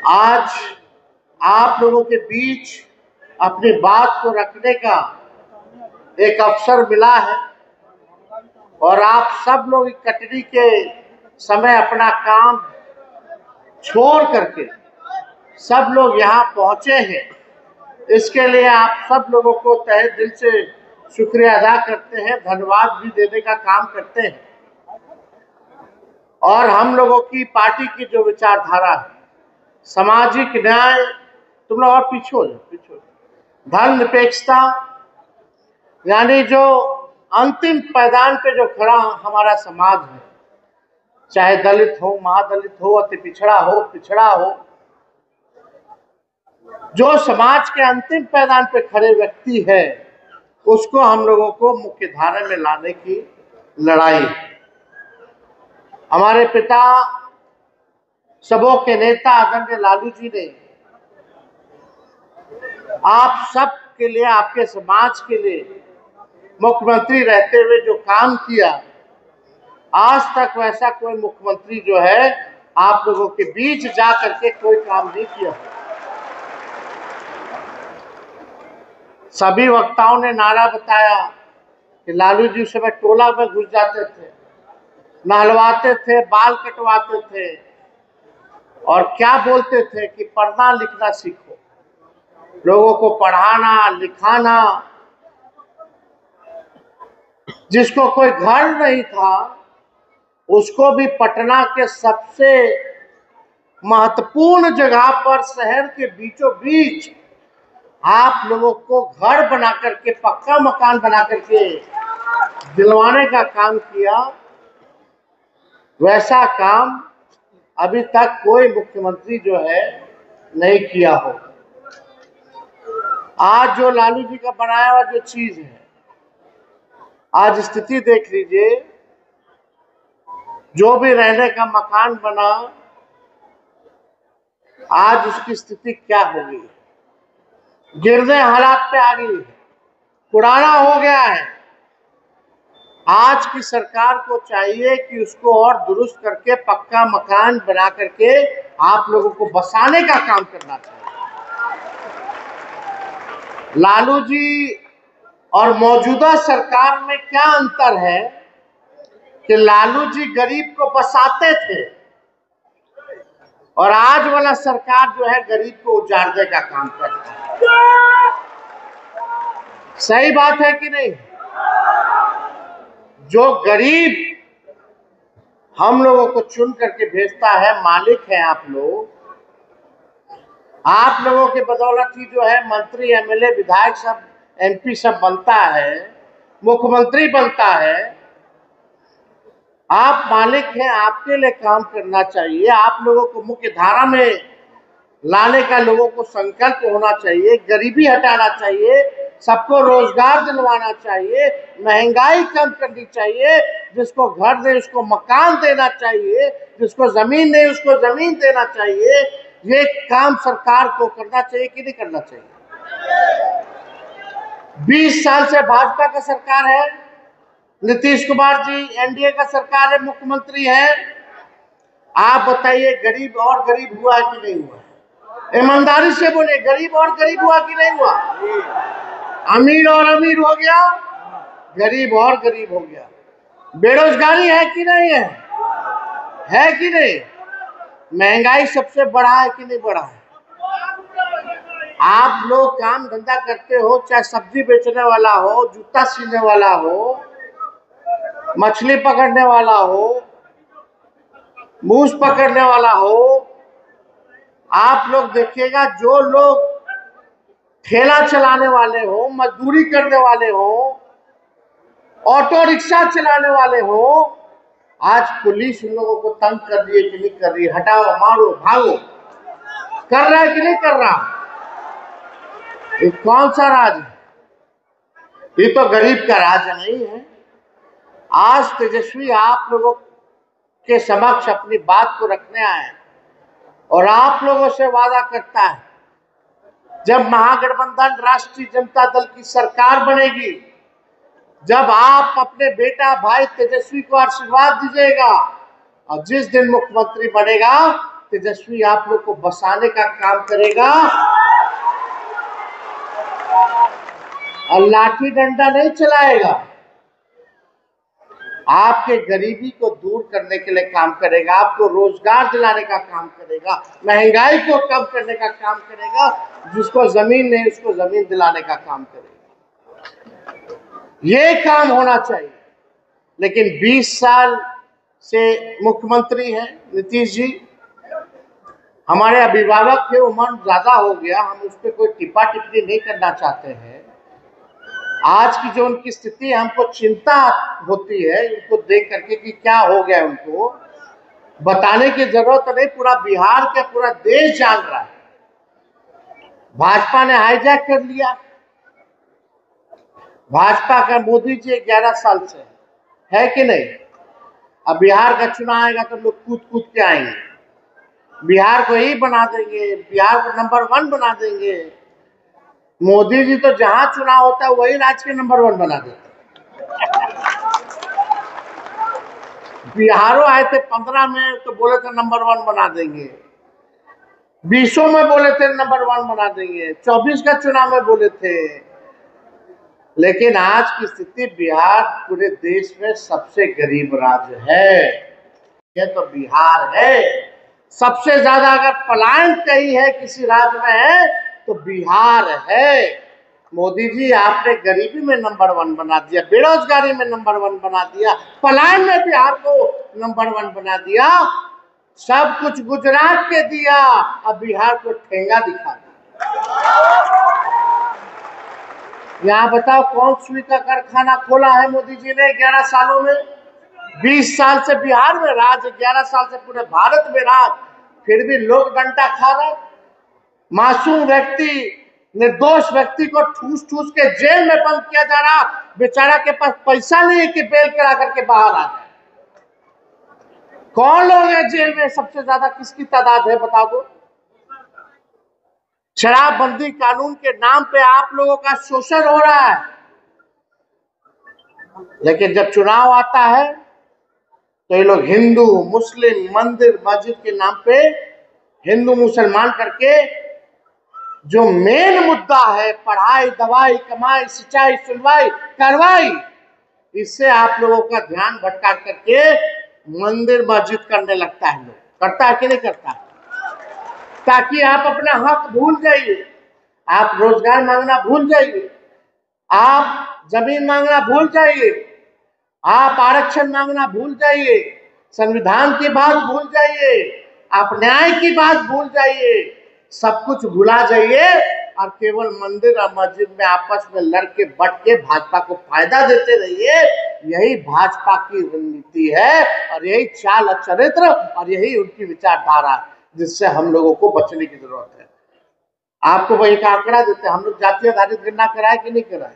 आज आप लोगों के बीच अपनी बात को रखने का एक अवसर मिला है और आप सब लोग कटनी के समय अपना काम छोड़ करके सब लोग यहाँ पहुंचे हैं। इसके लिए आप सब लोगों को तहे दिल से शुक्रिया अदा करते हैं, धन्यवाद भी देने का काम करते हैं। और हम लोगों की पार्टी की जो विचारधारा है, सामाजिक न्याय, तुम लोग और पीछे धर्म निरपेक्षता, यानी जो अंतिम पायदान पे जो खड़ा हमारा समाज है, चाहे दलित हो, महादलित हो, अति पिछड़ा हो, जो समाज के अंतिम पायदान पे खड़े व्यक्ति है, उसको हम लोगों को मुख्य धारा में लाने की लड़ाई। हमारे पिता सबों के नेता आदरणीय लालू जी ने आप सब के लिए, आपके समाज के लिए मुख्यमंत्री रहते हुए जो काम किया, आज तक वैसा कोई मुख्यमंत्री जो है आप लोगों के बीच जा करके कोई काम नहीं किया। सभी वक्ताओं ने नारा बताया कि लालू जी उस समय टोला में घुस जाते थे, नहलवाते थे, बाल कटवाते थे और क्या बोलते थे कि पढ़ना लिखना सीखो, लोगों को पढ़ाना लिखाना। जिसको कोई घर नहीं था उसको भी पटना के सबसे महत्वपूर्ण जगह पर, शहर के बीचों बीच आप लोगों को घर बना करके, पक्का मकान बना करके दिलवाने का काम किया। वैसा काम अभी तक कोई मुख्यमंत्री जो है नहीं किया हो। आज जो लालू जी का बनाया हुआ जो चीज है, आज स्थिति देख लीजिए, जो भी रहने का मकान बना, आज उसकी स्थिति क्या हो गई, गिरने हालात पे आ गई है, पुराना हो गया है। आज की सरकार को चाहिए कि उसको और दुरुस्त करके पक्का मकान बना करके आप लोगों को बसाने का काम करना चाहिए। लालू जी और मौजूदा सरकार में क्या अंतर है कि लालू जी गरीब को बसाते थे और आज वाला सरकार जो है गरीब को उजाड़ने का काम करता है। सही बात है कि नहीं? जो गरीब हम लोगों को चुन करके भेजता है, मालिक है आप लोगों के बदौलत ही जो है मंत्री, एमएलए, विधायक सब, एमपी सब बनता है, मुख्यमंत्री बनता है। आप मालिक हैं, आपके लिए काम करना चाहिए। आप लोगों को मुख्य धारा में लाने का लोगों को संकल्प होना चाहिए, गरीबी हटाना चाहिए, सबको रोजगार दिलवाना चाहिए, महंगाई कम करनी चाहिए, जिसको घर नहीं उसको मकान देना चाहिए, जिसको जमीन नहीं उसको जमीन देना चाहिए। ये काम सरकार को करना चाहिए कि नहीं करना चाहिए? 20 साल से भाजपा का सरकार है, नीतीश कुमार जी एनडीए का सरकार है, मुख्यमंत्री है। आप बताइए गरीब और गरीब हुआ कि नहीं हुआ? ईमानदारी से बोले, गरीब और गरीब हुआ कि नहीं हुआ? अमीर और अमीर हो गया, गरीब और गरीब हो गया। बेरोजगारी है कि नहीं है? है कि नहीं? महंगाई सबसे बढ़ा है कि नहीं बढ़ा है? आप लोग काम धंधा करते हो, चाहे सब्जी बेचने वाला हो, जूता सीने वाला हो, मछली पकड़ने वाला हो, मूस पकड़ने वाला हो, आप लोग देखिएगा, जो लोग ठेला चलाने वाले हो, मजदूरी करने वाले हो, ऑटो रिक्शा चलाने वाले हो, आज पुलिस उन लोगों को तंग कर रही है कि नहीं कर रही? हटाओ, मारो, भागो, कर रहा है कि नहीं कर रहा? ये कौन सा राज है? ये तो गरीब का राज नहीं है। आज तेजस्वी आप लोगों के समक्ष अपनी बात को रखने आए और आप लोगों से वादा करता है, जब महागठबंधन राष्ट्रीय जनता दल की सरकार बनेगी, जब आप अपने बेटा भाई तेजस्वी को आशीर्वाद दीजिएगा और जिस दिन मुख्यमंत्री बनेगा, तेजस्वी आप लोग को बसाने का काम करेगा और लाठी डंडा नहीं चलाएगा। आपके गरीबी को दूर करने के लिए काम करेगा, आपको रोजगार दिलाने का काम करेगा, महंगाई को कम करने का काम करेगा, जिसको जमीन नहीं उसको जमीन दिलाने का काम करेगा। ये काम होना चाहिए। लेकिन 20 साल से मुख्यमंत्री हैं नीतीश जी, हमारे अभिभावक थे, उम्र ज्यादा हो गया, हम उस पर कोई टिप्पा टिप्पणी नहीं करना चाहते हैं। आज की जो उनकी स्थिति, हमको चिंता होती है उनको देख करके कि क्या हो गया। उनको बताने की जरूरत नहीं, पूरा बिहार का पूरा देश जान रहा है। भाजपा ने हाईजैक कर लिया। भाजपा का मोदी जी 11 साल से है कि नहीं। अब बिहार का चुनाव आएगा तो लोग कूद कूद के आएंगे, बिहार को ही बना देंगे, बिहार को नंबर 1 बना देंगे। मोदी जी तो जहां चुनाव होता है वही राज्य के नंबर 1 बना देते हैं। बिहारों आए थे 15 में तो बोले थे नंबर 1 बना देंगे, 20 में बोले थे नंबर 1 बना देंगे, 24 का चुनाव में बोले थे। लेकिन आज की स्थिति, बिहार पूरे देश में सबसे गरीब राज्य है। ये तो बिहार है। सबसे ज्यादा अगर पलायन कहीं है किसी राज्य में है तो बिहार है। मोदी जी आपने गरीबी में नंबर 1 बना दिया, बेरोजगारी में नंबर 1 बना दिया, पलायन में बिहार को नंबर 1 बना दिया, सब कुछ गुजरात के दिया, अब बिहार को ठेंगा दिखा दिया। यहाँ बताओ कौन सुई का कारखाना खोला है मोदी जी ने 11 सालों में। 20 साल से बिहार में राज, 11 साल से पूरे भारत में राज, फिर भी लोग डंडा खा रहे। मासूम व्यक्ति, निर्दोष व्यक्ति को ठूस ठूस के जेल में बंद किया जा रहा। बेचारा के पास पैसा नहीं है कि बेल करा करके बाहर आ जाए। कौन लोग हैं जेल में, सबसे ज्यादा किसकी तादाद है बता दो। शराबबंदी कानून के नाम पे आप लोगों का शोषण हो रहा है, लेकिन जब चुनाव आता है तो ये लोग हिंदू मुस्लिम, मंदिर मस्जिद के नाम पे हिंदू मुसलमान करके जो मेन मुद्दा है, पढ़ाई दवाई कमाई सिंचाई सुनवाई कार्रवाई, इससे आप लोगों का ध्यान भटका करके मंदिर मस्जिद करने लगता है। लोग करता है कि नहीं करता, ताकि आप अपना हक भूल जाइए, आप रोजगार मांगना भूल जाइए, आप जमीन मांगना भूल जाइए, आप आरक्षण मांगना भूल जाइए, संविधान की बात भूल जाइए, आप न्याय की बात भूल जाइए, सब कुछ भुला जाइए और केवल मंदिर और मस्जिद में आपस में लड़के बट के भाजपा को फायदा देते रहिए। यही भाजपा की रणनीति है और यही चाल और चरित्र और यही उनकी विचारधारा, जिससे हम लोगों को बचने की जरूरत है। आपको वही का आंकड़ा देते हैं, हम लोग जातीय आधारित गणना कराए कि नहीं कराए,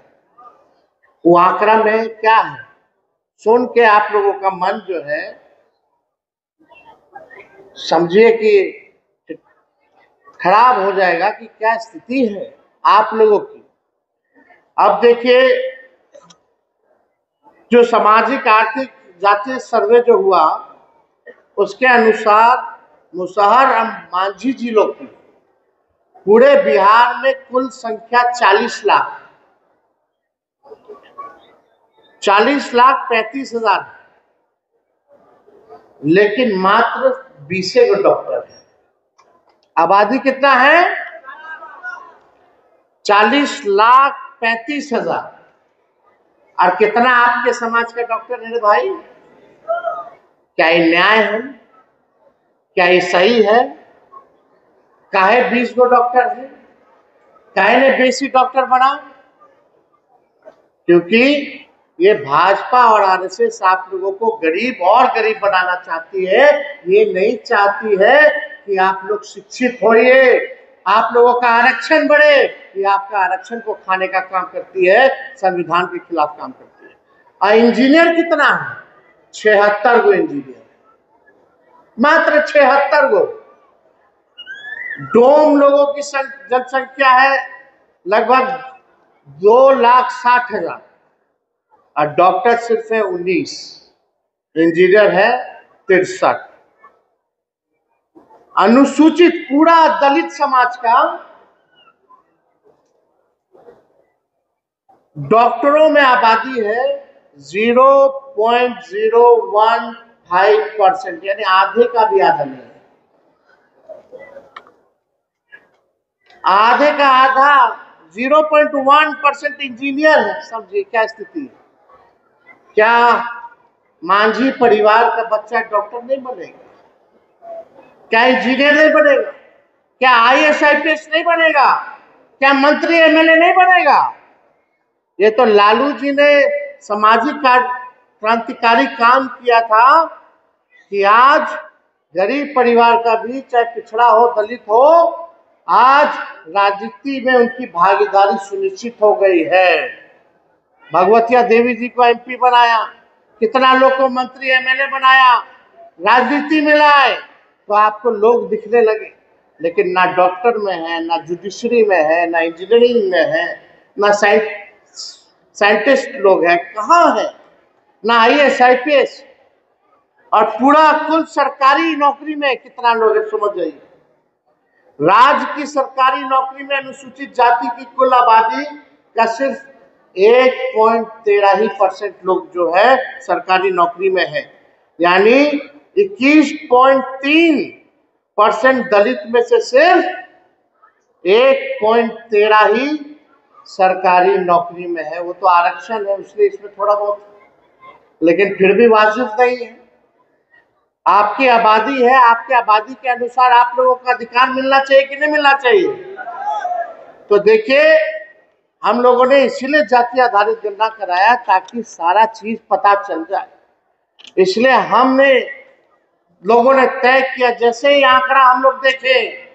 वो आंकड़ा में क्या है सुन के आप लोगों का मन जो है, समझिए कि खराब हो जाएगा कि क्या स्थिति है आप लोगों की। अब देखिए, जो सामाजिक आर्थिक जातीय सर्वे जो हुआ उसके अनुसार मुसहर और मांझी जिलों की पूरे बिहार में कुल संख्या 40,35,000, लेकिन मात्र 20 डॉक्टर है। आबादी कितना है, 40,35,000, और कितना आपके समाज का डॉक्टर है भाई। क्या ये न्याय है, क्या ये सही है। काहे 20 डॉक्टर है, काहे ने बेसी डॉक्टर बना, क्योंकि ये भाजपा और आरएसएस आप लोगों को गरीब और गरीब बनाना चाहती है। ये नहीं चाहती है कि आप लोग शिक्षित होइए, आप लोगों का आरक्षण बढ़े। ये आपका आरक्षण को खाने का काम करती है, संविधान के खिलाफ काम करती है। और इंजीनियर कितना है, 76 गो इंजीनियर, मात्र 76 गो। डोम लोगों की जनसंख्या है लगभग 2,60,000 और डॉक्टर सिर्फ है 19, इंजीनियर है 63। अनुसूचित पूरा दलित समाज का डॉक्टरों में आबादी है 0.015%, यानी आधे का भी आधा नहीं है। आधे का आधा 0.1% इंजीनियर है। समझिए क्या स्थिति है। क्या मांझी परिवार का बच्चा डॉक्टर नहीं बनेगा? क्या इंजीनियर नहीं बनेगा? क्या आईएएस आईपीएस नहीं बनेगा? क्या मंत्री एमएलए नहीं बनेगा? ये तो लालू जी ने सामाजिक क्रांतिकारी काम किया था कि आज गरीब परिवार का भी, चाहे पिछड़ा हो दलित हो, आज राजनीति में उनकी भागीदारी सुनिश्चित हो गई है। भगवतिया देवी जी को एमपी बनाया, कितना लोग को मंत्री एमएलए बनाया, राजनीति में लाए, तो आपको लोग दिखने लगे। लेकिन ना डॉक्टर में है, ना जुडिशरी में है, ना इंजीनियरिंग में है, ना साइंटिस्ट लोग हैं, कहाँ है? ना आईएएस आईपीएस, और पूरा कुल सरकारी नौकरी में कितना लोग है समझ जाइए। राज्य की सरकारी नौकरी में अनुसूचित जाति की कुल आबादी का सिर्फ 1.13% लोग जो है सरकारी नौकरी में है, यानी 21.3% दलित में से सिर्फ 1.13 ही सरकारी नौकरी में है। वो तो आरक्षण है, इसलिए इसमें थोड़ा बहुत, लेकिन फिर भी वाजिब नहीं है। आपकी आबादी है, आपकी आबादी के अनुसार आप लोगों को अधिकार मिलना चाहिए कि नहीं मिलना चाहिए? तो देखिए, हम लोगों ने इसीलिए जाति आधारित गणना कराया ताकि सारा चीज पता चल जाए। इसलिए हमने लोगों ने तय किया, जैसे ही आंकड़ा हम लोग देखे,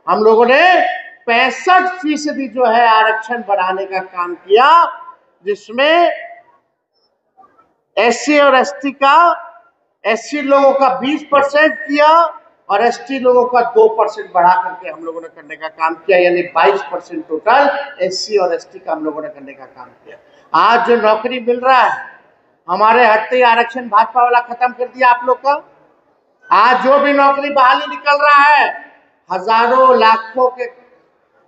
हम लोगों ने 65% जो है आरक्षण बढ़ाने का काम किया, जिसमें एससी और एसटी का, एससी लोगों का 20% किया और एसटी लोगों का 2% बढ़ा करके हम लोगों ने करने का काम किया, यानी 22% टोटल एससी और एसटी का हम लोगों ने करने का काम किया। आज जो नौकरी मिल रहा है, हमारे हटते ही आरक्षण भाजपा वाला खत्म कर दिया आप लोग का। आज जो भी नौकरी बहाली निकल रहा है, हजारों लाखों के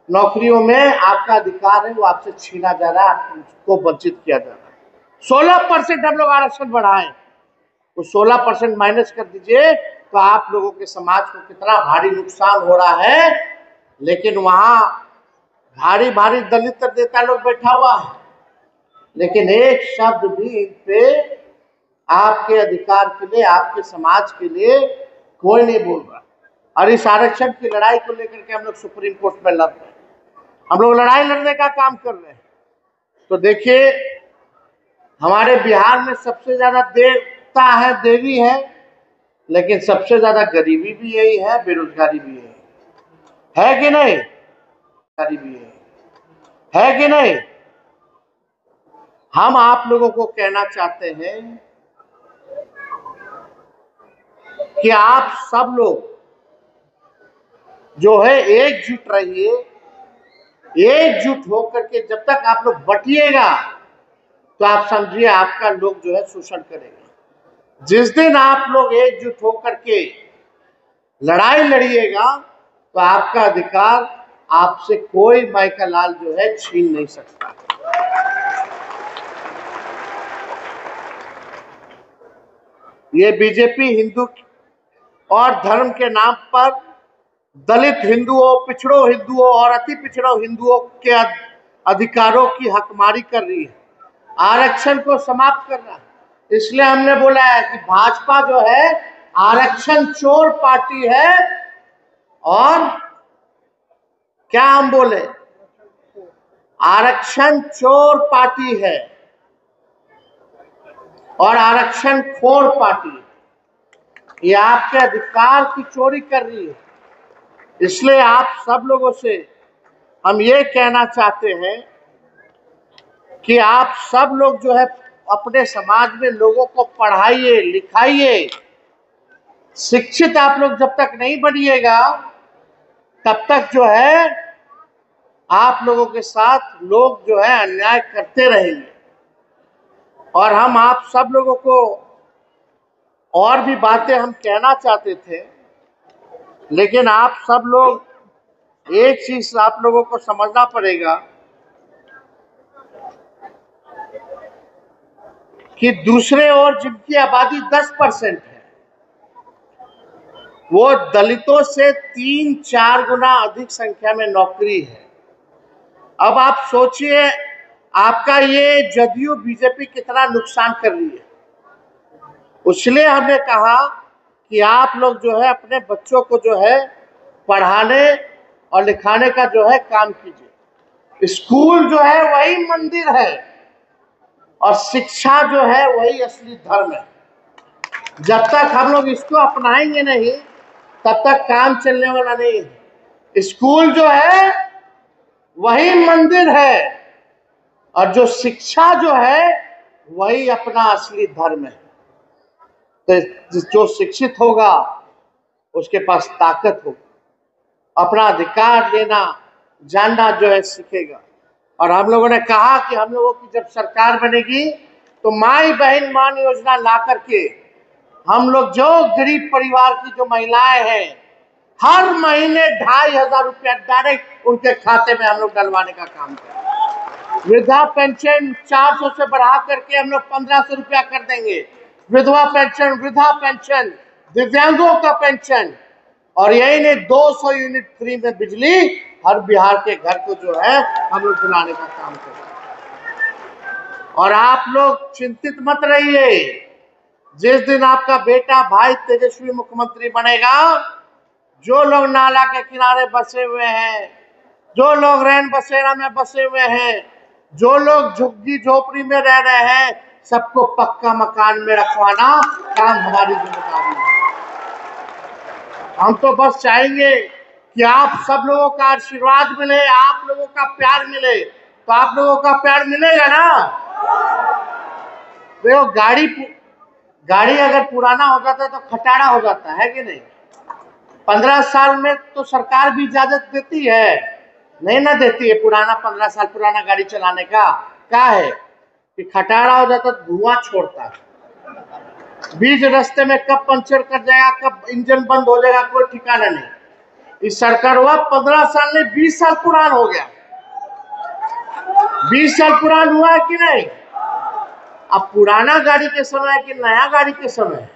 नौकरियों में आपका अधिकार है वो आपसे छीना जा रहा है, आपको वंचित किया जा रहा है। 16% हम लोग आरक्षण बढ़ाएं, तो 16% माइनस कर दीजिए तो आप लोगों के समाज को कितना भारी नुकसान हो रहा है। लेकिन वहां भारी भारी दलित नेता लोग बैठा हुआ है, लेकिन एक शब्द भी इन पे आपके अधिकार के लिए, आपके समाज के लिए कोई नहीं बोल रहा। और इस आरक्षण की लड़ाई को लेकर के हम लोग सुप्रीम कोर्ट में लड़ रहे हैं, हम लोग लड़ाई लड़ने का काम कर रहे हैं। तो देखिए, हमारे बिहार में सबसे ज्यादा देवता है, देवी है, लेकिन सबसे ज्यादा गरीबी भी यही है, बेरोजगारी भी यही है कि नहीं? गरीबी भी है कि नहीं? हम आप लोगों को कहना चाहते हैं कि आप सब लोग जो है एकजुट रहिए। एकजुट होकर के जब तक आप लोग बटिएगा तो आप समझिए आपका लोग जो है शोषण करेगा। जिस दिन आप लोग एकजुट होकर के लड़ाई लड़िएगा तो आपका अधिकार आपसे कोई माइका लाल जो है छीन नहीं सकता। ये बीजेपी हिंदू और धर्म के नाम पर दलित हिंदुओं, पिछड़ों हिंदुओं और अति पिछड़ों हिंदुओं के अधिकारों की हकमारी कर रही है, आरक्षण को समाप्त कर रहा है। इसलिए हमने बोला है कि भाजपा जो है आरक्षण चोर पार्टी है। और क्या हम बोले? आरक्षण चोर पार्टी है और आरक्षण खोर पार्टी है। ये आपके अधिकार की चोरी कर रही है। इसलिए आप सब लोगों से हम ये कहना चाहते हैं कि आप सब लोग जो है अपने समाज में लोगों को पढ़ाइए, लिखाइए। शिक्षित आप लोग जब तक नहीं बनिएगा तब तक जो है आप लोगों के साथ लोग जो है अन्याय करते रहेंगे। और हम आप सब लोगों को और भी बातें हम कहना चाहते थे लेकिन आप सब लोग एक चीज आप लोगों को समझना पड़ेगा कि दूसरे ओर जिनकी आबादी 10% है, वो दलितों से 3-4 गुना अधिक संख्या में नौकरी है। अब आप सोचिए आपका ये जदयू बीजेपी कितना नुकसान कर रही है। इसलिए हमने कहा कि आप लोग जो है अपने बच्चों को जो है पढ़ाने और लिखाने का जो है काम कीजिए। स्कूल जो है वही मंदिर है और शिक्षा जो है वही असली धर्म है। जब तक हम लोग इसको अपनाएंगे नहीं तब तक काम चलने वाला नहीं है। स्कूल जो है वही मंदिर है और जो शिक्षा जो है वही अपना असली धर्म है। तो जो शिक्षित होगा उसके पास ताकत होगी, अपना अधिकार लेना जानना जो है सीखेगा। और हम लोगों ने कहा कि हम लोगों की जब सरकार बनेगी तो माई बहन मान योजना ला करके हम लोग जो गरीब परिवार की जो महिलाएं हैं हर महीने 2,500 रुपया डायरेक्ट उनके खाते में हम लोग डलवाने का काम करें। वृद्धा पेंशन 400 से बढ़ा करके हम लोग 1,500 रुपया कर देंगे। विधवा पेंशन, वृद्धा पेंशन, दिव्यांगों का पेंशन, और यही नहीं 200 यूनिट फ्री में बिजली हर बिहार के घर को जो है हम लोग दिलाने का काम करें। और आप लोग चिंतित मत रहिए, जिस दिन आपका बेटा भाई तेजस्वी मुख्यमंत्री बनेगा, जो लोग नाला के किनारे बसे हुए हैं, जो लोग रैन बसेरा में बसे हुए हैं, जो लोग झुग्गी झोपड़ी में रह रहे हैं, सबको पक्का मकान में रखवाना काम हमारी जिम्मेदारी है। हम तो बस चाहेंगे कि आप सब लोगों का आशीर्वाद मिले, आप लोगों का प्यार मिले। तो आप लोगों का प्यार मिलेगा ना? देखो गाड़ी अगर पुराना हो जाता तो खटारा हो जाता है कि नहीं? 15 साल में तो सरकार भी इजाजत देती है, नहीं ना देती है? पुराना 15 साल पुराना गाड़ी चलाने का क्या है कि खटारा हो जाता तो धुआं छोड़ता है, बीच रास्ते में कब पंचर कर जाएगा, कब इंजन बंद हो जाएगा, कोई ठिकाना नहीं। इस सरकार हुआ 15 साल में 20 साल पुरान हो गया। 20 साल पुरान हुआ है कि नहीं? अब पुराना गाड़ी के समय कि नया गाड़ी के समय?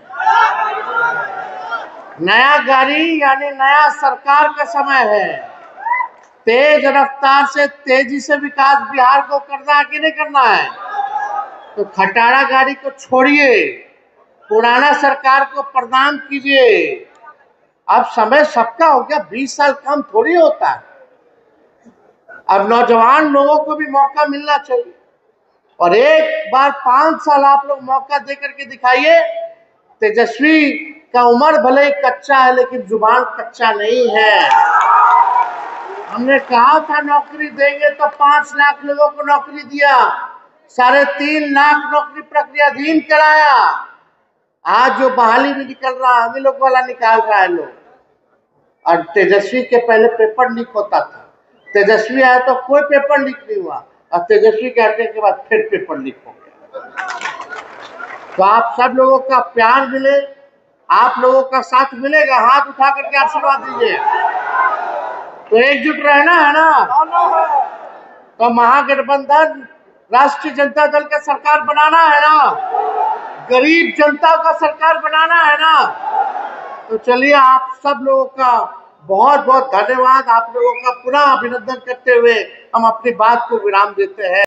नया गाड़ी यानी नया सरकार का समय है। तेज रफ्तार से तेजी से विकास बिहार को करना है कि नहीं करना है? तो खटारा गाड़ी को छोड़िए, पुराना सरकार को प्रणाम कीजिए। अब समय सबका हो गया, 20 साल कम थोड़ी होता है। अब नौजवान लोगों को भी मौका मिलना चाहिए और एक बार 5 साल आप लोग मौका दे करके दिखाइए। तेजस्वी का उम्र भले ही कच्चा है लेकिन जुबान कच्चा नहीं है। हमने कहा था नौकरी देंगे तो 5 लाख लोगों को नौकरी दिया, 3.5 लाख नौकरी प्रक्रियाधीन कराया। आज जो बहाली में निकल रहा है हम ही लोग वाला निकाल रहा है लोग। और तेजस्वी के पहले पेपर लीक होता था, तेजस्वी आया तो कोई पेपर लीक नहीं हुआ, और तेजस्वी के हटने के बाद फिर पेपर लीक हो गया। तो आप सब लोगों का प्यार मिले, आप लोगों का साथ मिलेगा, हाथ उठा करके आशीर्वाद दीजिए। तो एकजुट रहना है ना? तो महागठबंधन राष्ट्रीय जनता दल का सरकार बनाना है ना? गरीब जनता का सरकार बनाना है ना? तो चलिए, आप सब लोगों का बहुत बहुत धन्यवाद। आप लोगों का पुनः अभिनंदन करते हुए हम अपनी बात को विराम देते हैं।